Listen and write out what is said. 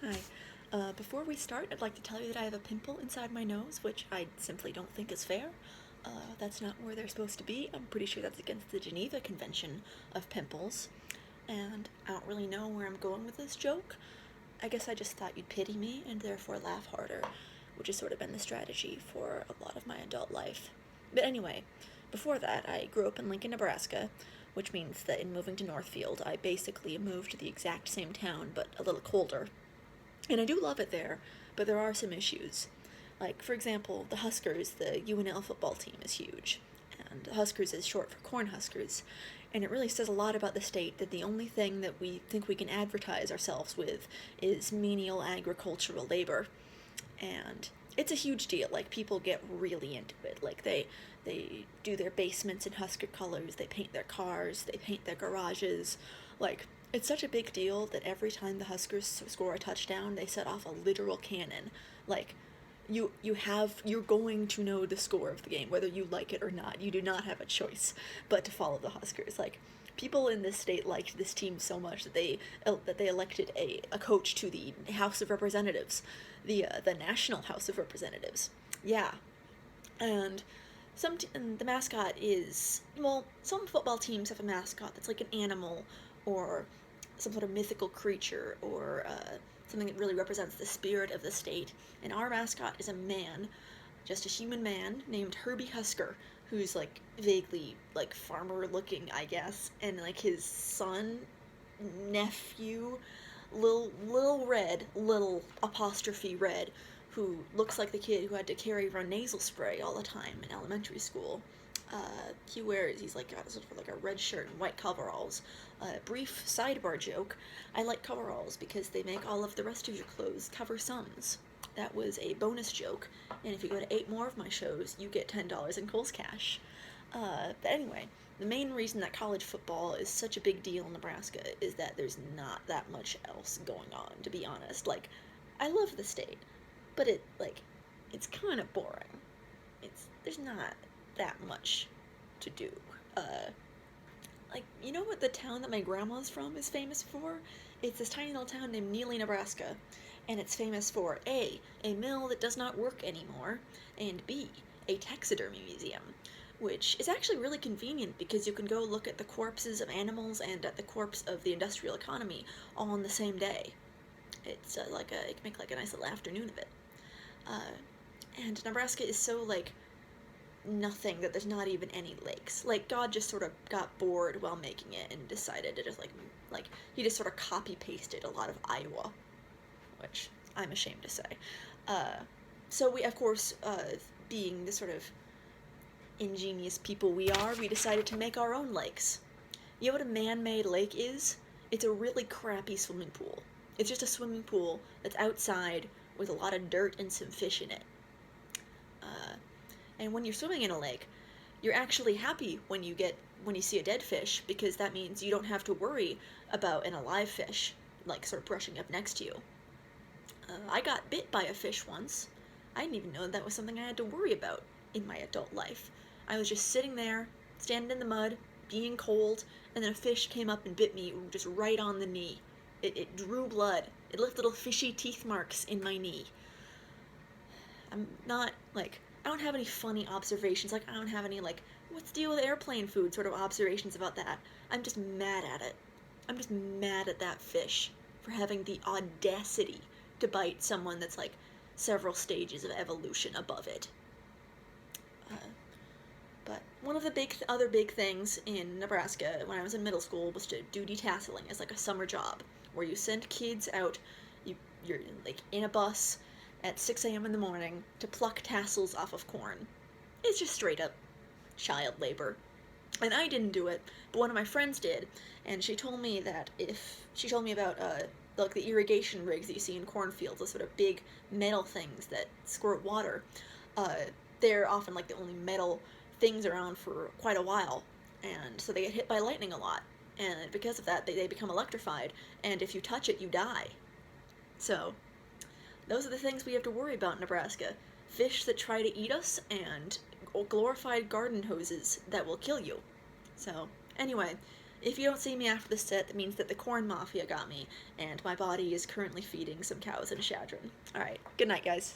Hi. Before we start, I'd like to tell you that I have a pimple inside my nose, which I simply don't think is fair. That's not where they're supposed to be. I'm pretty sure that's against the Geneva Convention of Pimples. And I don't really know where I'm going with this joke. I guess I just thought you'd pity me and therefore laugh harder, which has sort of been the strategy for a lot of my adult life. But anyway, before that, I grew up in Lincoln, Nebraska, which means that in moving to Northfield, I basically moved to the exact same town, but a little colder. And I do love it there, but there are some issues. Like, for example, the Huskers, the UNL football team, is huge. And Huskers is short for Corn Huskers. And it really says a lot about the state that the only thing that we think we can advertise ourselves with is menial agricultural labor. And it's a huge deal. Like, people get really into it. Like, they do their basements in Husker colors, they paint their cars, they paint their garages. Like, it's such a big deal that every time the Huskers score a touchdown, they set off a literal cannon. Like, you're going to know the score of the game whether you like it or not. You do not have a choice but to follow the Huskers. Like, people in this state liked this team so much that they elected a coach to the House of Representatives, the National House of Representatives. Yeah, and and the mascot is, well, some football teams have a mascot that's like an animal or some sort of mythical creature or something that really represents the spirit of the state. And our mascot is a man, just a human man named Herbie Husker, who's like vaguely like farmer looking, I guess, and like his son, nephew, little red, little apostrophe red, who looks like the kid who had to carry around nasal spray all the time in elementary school. He's like got sort of like a red shirt and white coveralls. Brief sidebar joke: I like coveralls because they make all of the rest of your clothes cover sums. That was a bonus joke, and if you go to 8 more of my shows, you get $10 in Kohl's cash. But anyway, the main reason that college football is such a big deal in Nebraska is that there's not that much else going on, to be honest. Like, I love the state, but it's kind of boring. There's not that much to do. You know what the town that my grandma's from is famous for? It's this tiny little town named Neely, Nebraska, and it's famous for a mill that does not work anymore, and B, a taxidermy museum, which is actually really convenient because you can go look at the corpses of animals and at the corpse of the industrial economy all on the same day. It's you can make like a nice little afternoon of it. And Nebraska is so like nothing that there's not even any lakes. Like, God just sort of got bored while making it and decided to just like he just sort of copy pasted a lot of Iowa, which I'm ashamed to say. So we, of course, being the sort of ingenious people we are, we decided to make our own lakes. You know what a man-made lake is? It's a really crappy swimming pool. It's just a swimming pool that's outside with a lot of dirt and some fish in it. And when you're swimming in a lake, you're actually happy when you see a dead fish, because that means you don't have to worry about an alive fish, like, sort of brushing up next to you. I got bit by a fish once. I didn't even know that was something I had to worry about in my adult life. I was just sitting there, standing in the mud, being cold, and then a fish came up and bit me just right on the knee. It drew blood. It left little fishy teeth marks in my knee. I'm not, like, I don't have any funny observations. Like, I don't have any, like, what's the deal with airplane food sort of observations about that. I'm just mad at it. I'm just mad at that fish for having the audacity to bite someone that's, like, several stages of evolution above it. But one of the other big things in Nebraska when I was in middle school was to do detasseling as, like, a summer job, where you send kids out, you're, like, in a bus at 6 a.m. in the morning to pluck tassels off of corn. It's just straight up child labor. And I didn't do it, but one of my friends did, and she told me about like the irrigation rigs that you see in cornfields, those sort of big metal things that squirt water. They're often like the only metal things around for quite a while, and so they get hit by lightning a lot. And because of that, they become electrified, and if you touch it, you die. So those are the things we have to worry about in Nebraska. Fish that try to eat us, and glorified garden hoses that will kill you. So, anyway, If you don't see me after the set, that means that the corn mafia got me, and my body is currently feeding some cows in Shadron. Alright, good night, guys.